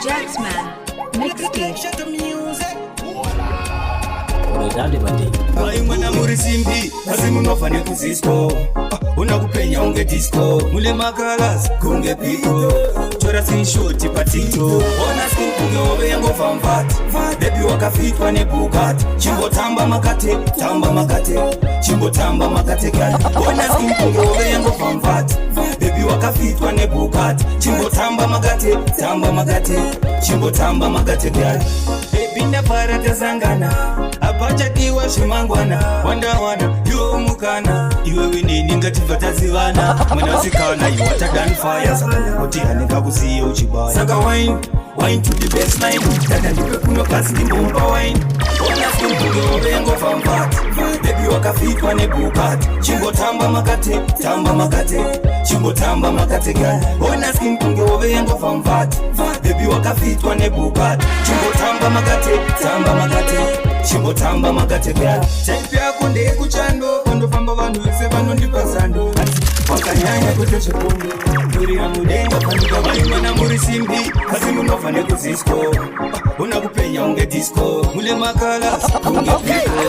Jacksman Mixtape. Mwana muri simbi, asi munofane kuzisco. Unakupenya unge disco. Mule makalas, kunge piko. Chora si shoti patito. Ona skin kunge obe yango famvat. Baby wakafitwa ne Bugatti. Chimbo tamba makate, tamba makate. Chimbo tamba makate girl. Ona skin kunge obe yango famvat. Baby wakafitwa ne Bugatti. Chimbo tamba makate, tamba makate. Chimbo tamba makate girl. Baby na parata zangana. Apacha kiwa shimangwana. Wana yo mukana. Iwe winini ngatifataziwana. Mwana sikana you hotter than fire. Saka kuti hanika kusiye uchibaya. Saka wine to the baseline. Tata nipe kuno kasi ni mumpa wine. Ona skin kunge obe yango famvat. Baby wakafitwa ne Bugatti. Chimbo tamba makate, tamba makate. Chimbo tamba makate girl. Ona skin kunge obe yango famvat. Baby wakafitwa ne Bugatti. Chimbo tamba makate, tamba makate. Chimbo tamba makate girl. Type yako nde kuchando. Kondo famba vandu vese vanondipa sando. Wakanyanya kutoshe pundu. Muri ya mudenga panika mwana muri simbi. Kasi munofane kuzisco. Unakupenya unge disco. Mule makalas, unge piko.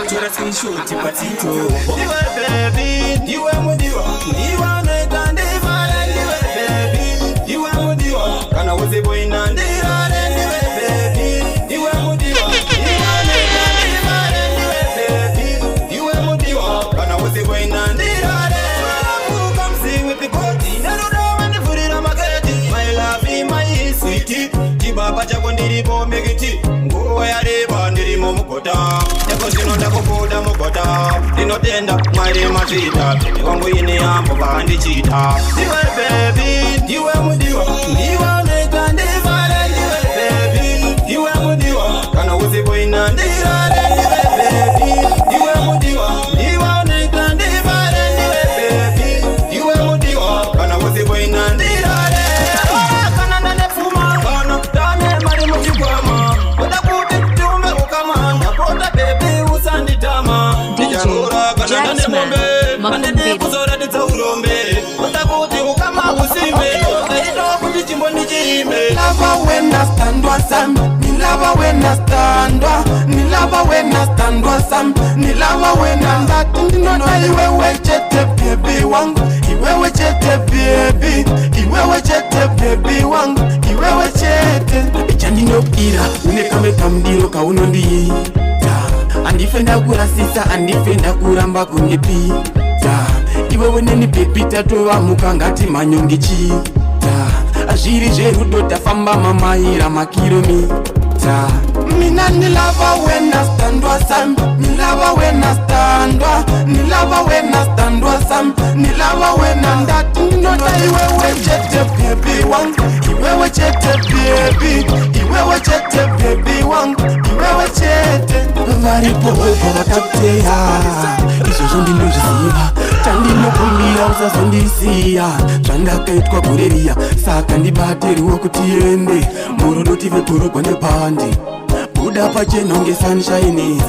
Chora screenshot patito. Diwa baby, diwa mudiwa. Diwa neka ndiva ndiwe baby. Diwa mudiwa. Kana uze boy na ndiva ndiwe baby. Diwa mudiwa. Diwa neka ndiva ndiwe baby. Diwa mudiwa. Kana uze boy na ndiva. Come sing with the party. I don't know when to put it on my head. My love, my sweetie. Baba chako ndiripo megiti nguo ya reba ndirimo mukota yako zinonda kukoda mukota dinotenda mwari mazita wangu ine ambo bandichita diwe baby diwe mudiwa diwe neka ndivale diwe baby diwe mudiwa kana uzibo ina ndirale diwe baby diwe mudiwa diwe neka ndivale diwe baby diwe mudiwa kana uzibo ina ndirale kana nane fuma DJ Jacksman Lava when I standwa sam, ni lava when I standwa, ni lava when I standwa sam, ni lava when I ndati no iwewe chete baby wangu, iwewe chete baby, iwewe chete baby wangu, iwewe chete. Ichandi no kira, unekame kamdiro kaunondi. Andifenda kurasisa, andifenda kuramba kundipita. Iwewe neni pepita towa mukangati manyongichi. Ajiri jerudo tafamba mamaira makilomita. Mina nilava wena standwa sam, nilava wena standwa, nilava wena standwa sam, nilava wena ndati nota iwewe chete baby wangu, iwewe chete baby, iwewe chete baby wangu, iwewe chete. Varipo wakatea, iso zondi nojisiva, tandi nokumbia usazondisia, chanda kaitwa kureria, saka ndibateri wakutiende, morodo tive kuro kwende pandi. Buda pachenonge sunshine,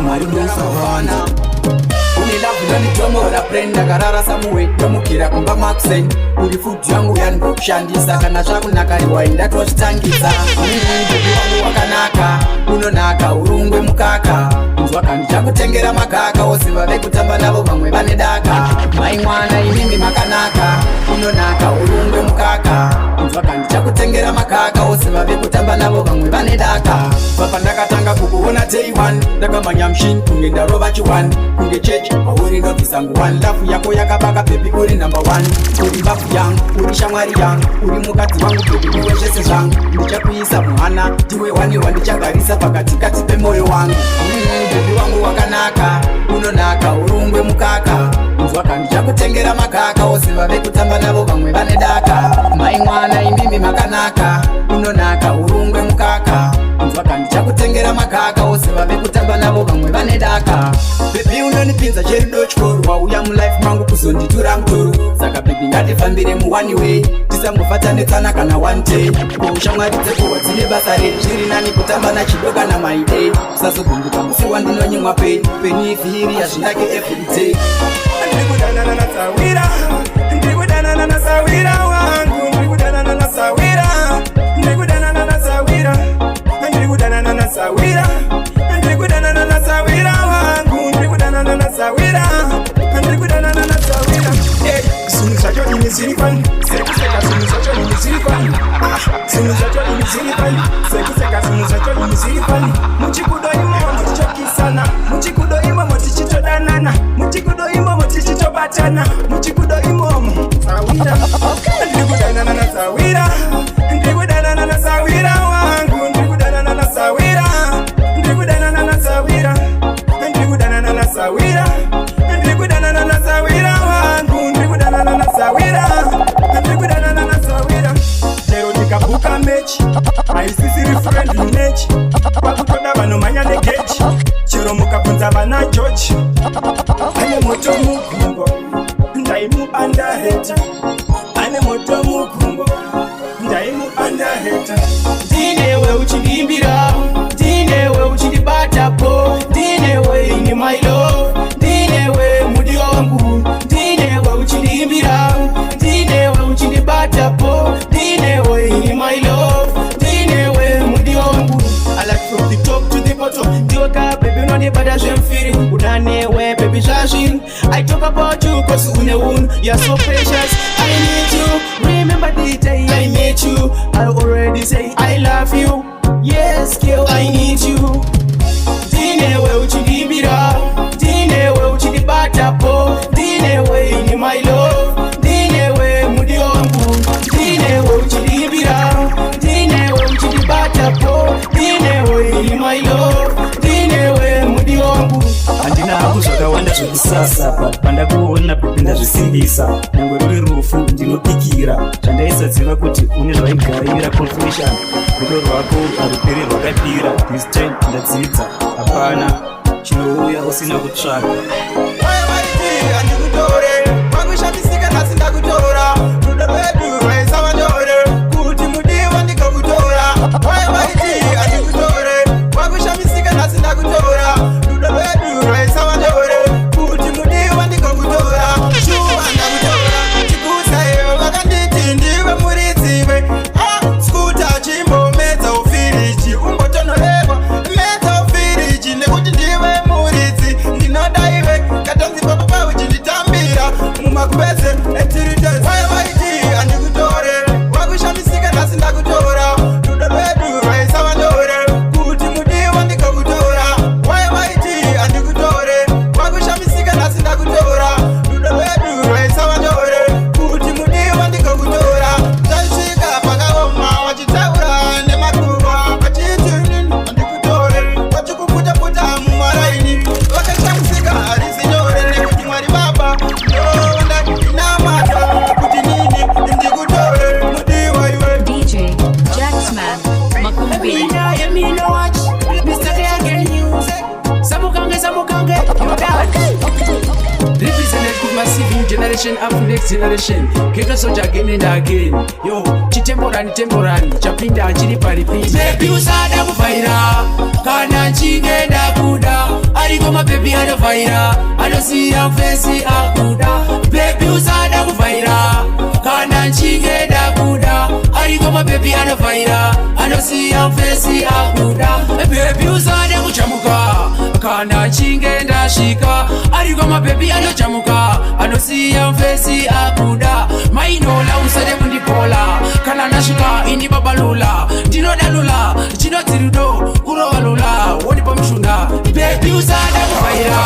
marido savana. Unilavu ni tomo unaprenda garara samuwe Tomukira kumba maxen Uri futu yangu ya ngu kushandisa Kana shaku nakari wainda tuwashitangisa Mbibi wangu wakanaka Uno naka urungwe mukaka Mzwaka nichaku tengera makaka Osivabe kutamba nabo bangwe banedaka Maimwana imimi makanaka Uno naka urungwe mukaka Mzwaka nichaku tengera makaka Osivabe kutamba nabo bangwe banedaka Papa nakatanga kukuhona day one Daka manyamshin kunge daroba chiwan Kunge chechi Uri no bisangu one Lafu yako yakabaka baby uri number one Uri bafu yang, uri shamwari yang Uri mukati wangu baby uwe jese zang Ndicha kuisa muhana, tiwe wani wandichagarisa Pakatikati pe moyo wangu Baby wangu wakanaka, uno naka urungwe mukaka Mzwaka ndicha kutengera makaka Osivabe kutamba nabo bangwe banedaka Maimwana imimi makanaka Uno naka urungwe mukaka Mzwaka ndicha kutengera makaka Osivabe kutamba nabo bangwe banedaka Baby unonipinza cherido chikoro Wauya mu life mangu kuzonditura mtoro Saka baby ngatifambire mu one way Tisamufatanetsana kana one day Kumushamwaridze kuwa dzine basa redu Chiri nani kutamba na chidoka na my day Sazogumbuka musiwa ndinonyimwa pay Penny ifiri yazvindake every day Ndikudanana na Sawira Ndikudanana na Sawira wangu Ndikudanana na Sawira Ndikudanana na Sawira simuzacho imiziripani sekuseka simuzacho imiziripani muchikudo imomo tichokisana muchikudo imomo tichitodanana muchikudo imomo tichitobatana muchikudo imomo Sawira ndikudanana na Sawira ndikudanana na Sawira wangu ndikudanana na Sawira ndikudanana na Sawira ndikudanana na Sawira ndikudanana na Sawira wangu ndikudanana na Sawira ndikudanana na Sawira lero ndikabuka mechi aisisiri friendly mechi pakutoda vanomanya negechi chero mukabvunza vana George ane moto mukumbo ndaimuandaheta ane moto mukumbo ndaimuandaheta ndinewe uchindiimbira ndinewe uchindibatapo ndinewe ini my love ndinewe mudiwa wangu ndinewe uchindiimbira ndinewe uchindibatapo ndinewe ini my love ndinewe mudiwa wangu I like from the top to the bottom ndiwe ka baby unanibada zvemfiri unanewe baby zvazviri I talk about you cause uneun you're so precious I need you remember the day I met you I already say I love you yes girl I need you ndinewe uchindiimbira ndinewe uchindibatapo ndinewe ini my love ndinewe mudiwa wangu ndinewe uchindiimbira ndinewe uchindibatapo ndinewe ini my love ndinewe mudiwa wangu handina haku zvakawanda zvekusasa pandakuona kupinda zvisimbisa nyangwe ruri rufu ndinopikira zvandaisadziva kuti une zvaigarira confession rudo rwako haruperi rwakadira this time ndadzidza hapana chinouya usina kutsvaka andikutore wakushamisika nhasi ndakutora rudo rwedu rwaisava nyore kuti mudiwa ndikakutora waivaiti andikutore wakushamisika nhasi ndakutora rudo rwedu rwaisava nyore kuti mudiwa ndikakutora shuwa ndakutora chikusayo vakanditi ndive muridzive skuta chimbomedza ufiriji umbotonoreva medza ufiriji nekuti ndive muridzi ndinodaive katonzi papapa uchinditambira mumakubeze etirites waivaiti andikutore wakushamisika nhasi ndakutora rudo rwedu rwaisava nyore kuti mudiwa ndikakutora waivaiti andikutore wakushamisika nhasi ndakutora rudo rwedu rwaisava nyore kuti mudiwa ndikakutora tasvika pakaoma wachitaura nemakuva vachiti andikutore vachikuputaputa mumaraini vakashamisika harisi nyore nekuti mwari baba ndoonda inamata kuti nini ndikutore mudiwa iwe DJ Jacksman Makumbi. Represented with massive new generation up to next generation. Get us such again and again. Yo, chitemporani chapinda chiri paripiti. Baby usada kufaira kana chingenda kuda ariko mababy anofaira anosiya face akuda. Baby usada kufaira kana chingenda kuda ariko mababy anofaira anosiya face akuda. Baby usada kuchamuka kana chingenda shika ariko mababy anochamuka anosiya face akuda. Mainola usade kundipola kana nashika indi babalula ndinodalula chinodzirudo kurovalula woni pamushunda. Baby usada kufaira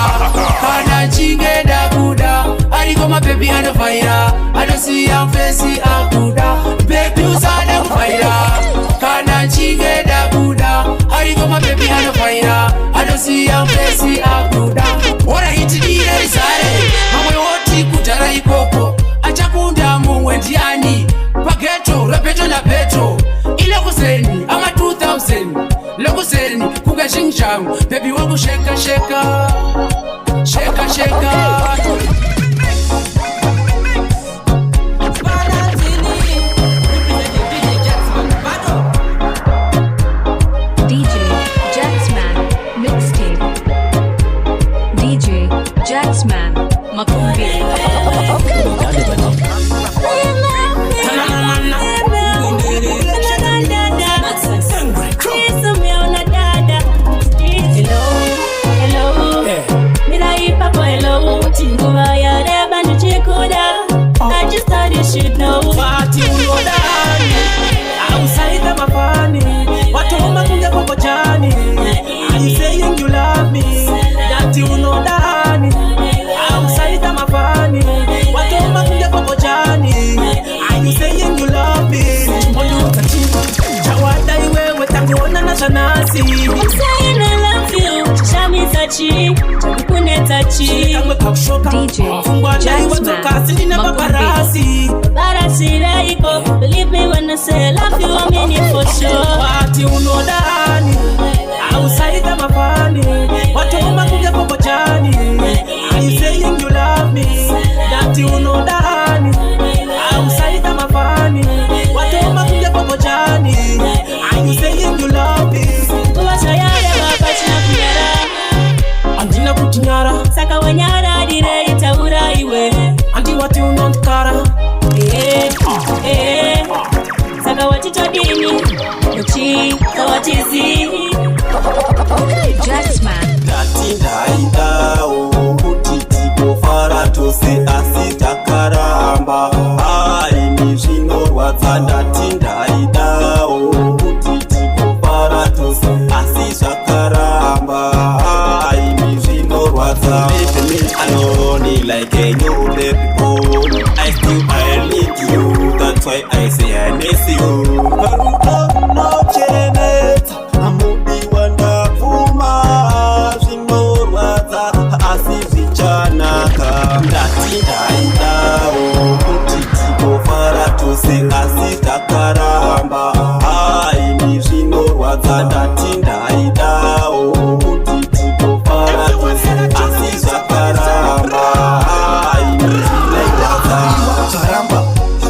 kana chingenda kuda ariko mababy anofaira anosiya face akuda. Baby usada kufaira kana chingenda kuda ariko mababy anofaira anosiya face akuda. Ora itidire izare mamwe woti kudhara ikoko achakunda mumwe ndiani pageto rapeto na peto ile kuseni ama 2000 lokuseni kukashingishangu baby wangu sheka sheka sheka sheka. DJ Jacksman Mixtape. DJ Jacksman Makumbi. Hello, hello, mira hii papo hello. paparasi. I'm saying I love you. Chishami tachi, chakukune tachi. DJ Jacksman Makumbiri. Paparasi raiko. Believe me when I say I love you, I mean it for sure. Wati unodani, ausaida mafani. Watu umakuja popojani. Are you saying you love me? Wati unodani, ausaida mafani. Watu umakuja popojani. Are you saying you love me? Uwashayaya wapachina kunyara. Andina kutinyara. Saka wanyara dire itaura iwe. Andi wati unonkara. Saka watitodini. Uchi, kawatizi. Jacksman Datindaidao kutitiko faratose asitakaramba aini zvinorwadza. Datindaidao kutitiko faratose asitakaramba aini zvinorwadza. Leave me alone like a new baby boy. I need you, that's why I say I miss you. Baruto no cheneta amubi wandavuma zvinorwadza asizvichanaka. Datindaidao kutitiko faratose asitakaramba aini zvinorwadza. Datindaidao kutitiko faratose asitakaramba aini zvinorwadza. Zaramba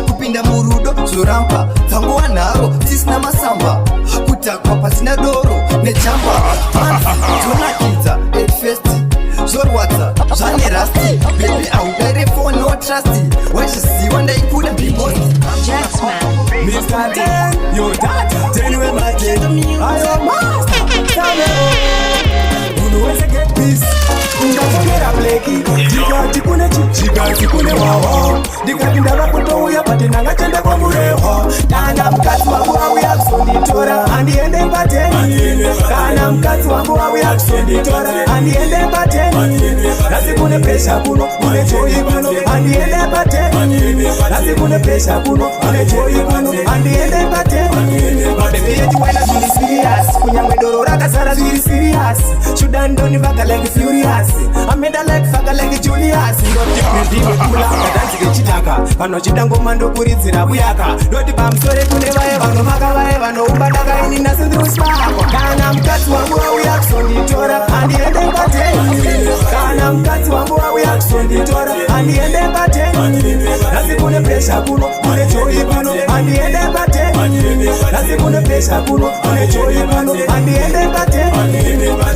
kupinda murudo zoramba dzanguwa nharo dzisina masamba kutakwa pasina doro nejamba zonakidza efest zorwadza zvane rasti bebi audare for no trust wazviziva ndaikuda bimosi Jacksman Mr. Ten, your dad, ten with my kid. I am master. Tell me, get peace. Ndakongera bleki, jikati kune jikati kune wawa. Dikati ndakakutouya pati ndakatenda kwa mureho. Kana mkati wangu auya kusonditora andiende pateni. Kana mkati wangu auya kusonditora andiende pateni. Nasi kune pesha kuno kune joyi kuno andiende pateni. Nasi kune pesha kuno kune joyi kuno andiende pateni. Baby yeti wena zili serious, kunyamwe doro rakasara zili serious. Shouldn't don't vaga like furious. I made a like faga like Julius. Don't take me deep kula dance gechitaka. Pano chitango mando kuridzira buyaka. Doti pamsore kune vaye vano maka vaye vano ubadaka ini nasi through spark. Kana mkati wangu auya kusonditora andiende pateni. Kana mkati wangu auya kusonditora andiende pateni. Nasi kune pressure kuno kune joy kuno andiende pateni. Nasi kune pressure kuno kune joy kuno andiende pateni.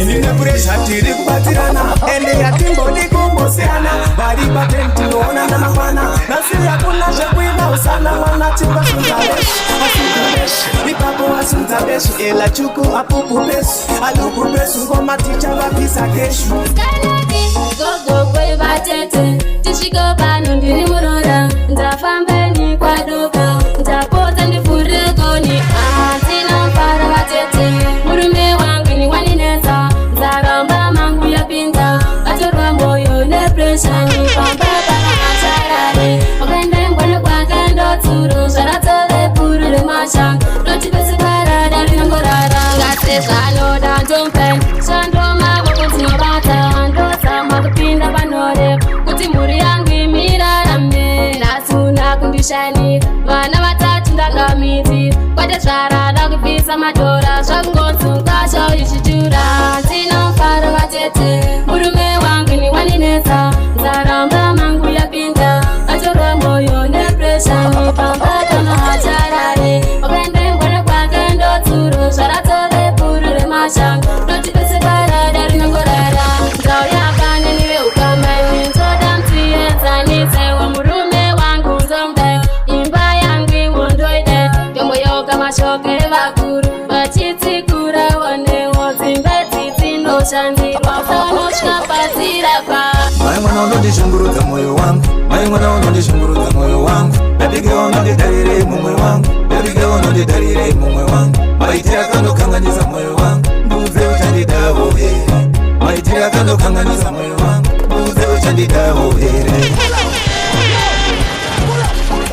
Nine pressure tiri kubatirana ende yatimbodi kumbosiana bari patenti noona na mafana nasi yakuna shekuina usana mwana chimba sunzabesh asukubesh ipapo asunzabesh ela chuku apupu besh aluku besh ngoma ticha vapisa keshu Gogo kwe batete Tishiko pano ndiri murora Ndafambeni kwa duka Ndapota ndifuriko ni Atina mpara batete Murume wangu ni wanineza Zaramba mangu ya pinta Atorwa moyo ne pressure ni pamba bana macharare Wakende mbwane kwa kendo turu Sharatole puru le masha Roti besi para dari ngorara Gase shano dantompen Shandoma wako tinobata Makupinda panore kuti muri yangu imirarame nasuna kundishani vana vatatu ndakamiti kwete zvarada kupisa madhora zvakungonzunga zvauichitura ndina mufaro vatete murume wangu ni waninetsa nzaramba mangu yapinda atorwa moyo nepresha nipamba kana hacharare wakaendembwane kwake ndotsuro zvaratove puru remashanga notipesepara rinongorara nzau yakane nive ukamai nzoda mtienzanitsewa murume wangu nzombe imba yangu iwondoide tombo yoga mashoke vakuru vachitsikura wonewo dzimbe dzidzinoshandirwa fanoshkapatirapa Mai mwana unondishungurudza moyo wangu, mai mwana unondishungurudza moyo wangu. Babige unondidarire mumwe wangu, babige unondidarire mumwe wangu. Maitira kandokanganisa moyo wangu, mbuze uchandidawo here. Maitira kandokanganisa moyo wangu, mbuze uchandidawo here.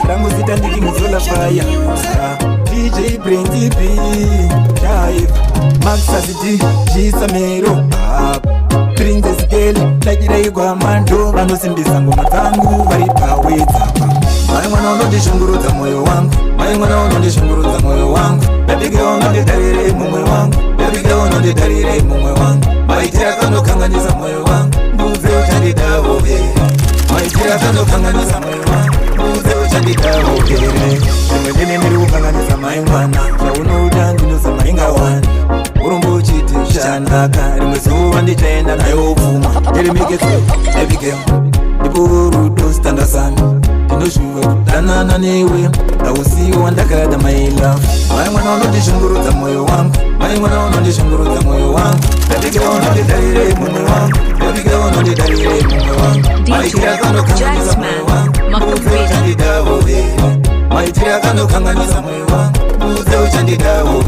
Rangu zita ndiki muzola fire, DJ Prince B Drive Max Asiti Jisamero Princess Girl Lakira igwa mando vanosimbisa ngoma dzangu vari pawedzapa mai mwana unondishungurudza moyo wangu mai mwana unondishungurudza moyo wangu babige unonditarire mumwe wangu babige unonditarire mumwe wangu maitira kanokanganisa moyo wangu nduze uchandidavo maitira kanokanganisa moyo wangu nduze uchandidavo zvimwe ndine miri kukanganisa mai mwana zvaunoda ndinozama ingawani urumbu uchiti zvanaka rimwe zuva ndichaenda nayo upfuma ndirimikezo abigeo ndikurudo standasana ndinozviwe kudanana newe ausiwo wandakada my love mai mwana unondishungurudza moyo wangu mai mwana unondishungurudza moyo wangu ndabige unondidarire mumwe wangu ndabige unondidarire mumwe wangu maitira kanokanganisa moyo wangu uze uchandidavo maitira kanokanganisa moyo wangu uze uchandidavo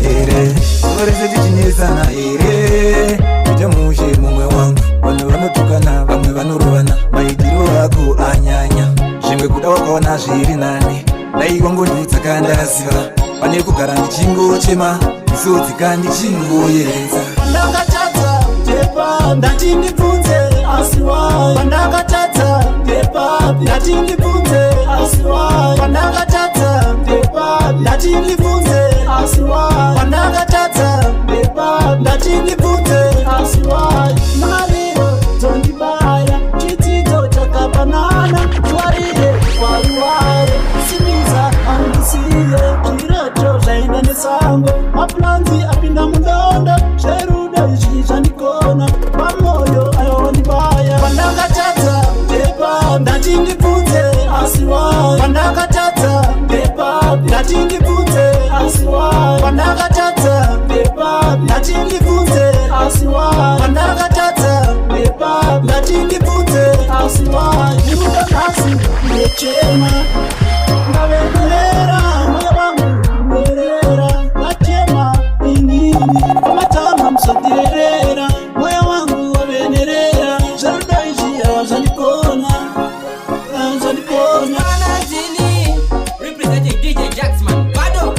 orese tichinesana here ita mushe mumwe wangu vanhu vanotukana vamwe vanorovana maitiro ako anyanya zvimwe kuda wakaona zviri nani daiwangondudza ndasiva pane kugara ndichingochema ndisodzika ndichingoyeredza pandakatadza ndepa ndatindibvunze asiwai pandakatadza ndepa ndatindibvunze asiwai pandakatadza ndepa ndatindibvunze asiwai pandakatadza ndepa ndatindibvunze asiwai mariro dzondibaya chidzidzo chakapanana twarire kwaruware simiza andisiye zviroto zvaenda nesango mapulanzi apinda mundondo zverudo izvi zvandikona pamoyo ayondibaya pandakatadza ndepa ndatindibvunze asiwai pandakatadza ndepa ndatindibvunze asiwai pandakatadza ndepa ndatindibvunze asiwai pandakatadza ndepa ndatindibvunze asiwai ndinodakasi ndechema ndavemerera moyo wangu kumerera ndachema inini pamatama musoterera moyo wangu wavenerera zverudo izvi havazvandikona zvandikona Representing DJ Jacksman Bado.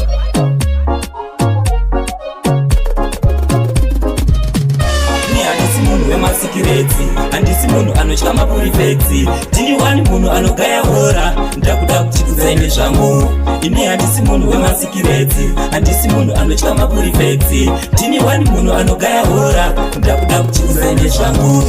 Ni handisi munhu wemasikireti handisi munhu anotya mapurifekti ndini wani munhu anogaya hora ndakuda kuchikudzai nezvangu ini handisi munhu wemasikireti handisi munhu anotya mapurifekti ndini wani munhu anogaya hora ndakuda kuchikudzai nezvangu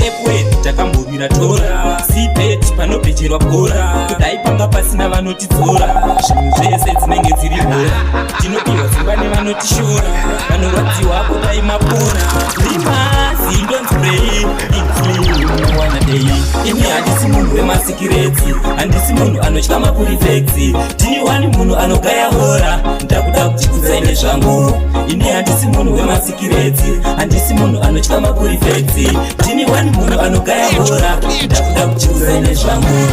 epweti takambovira tora sipeti panopecherwa bhora kudai panga pasina vanotidzora zvinhu zvese dzinenge dziri hora tinopiwa dzimba nevanotishora vanorwadziwa kudai mapora rimazi ndonzurei inzliwanadei ini handisi munhu wemasikireti handisi munhu anotya mapurifekti ndini wani munhu anogaya hora ndakuda kuchikudzai nezvangu ini handisi munhu wemasikireti handisi munhu anotya mapurifekti ndini wani munhu anogaya hora ndakuda kuchikudzai nezvangu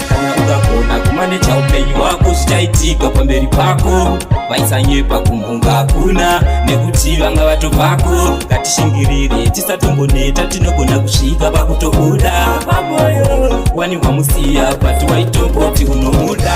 kana ukagona kumane chaupenyu wako zvichaitika pamberi pako vaisanyepa kumbunga hakuna nekuti vanga vatobvako ngatishingirire tisatomboneta tinogona kusvika pakutobuda pamoyo wani wamusiya pati waitongoti unomuda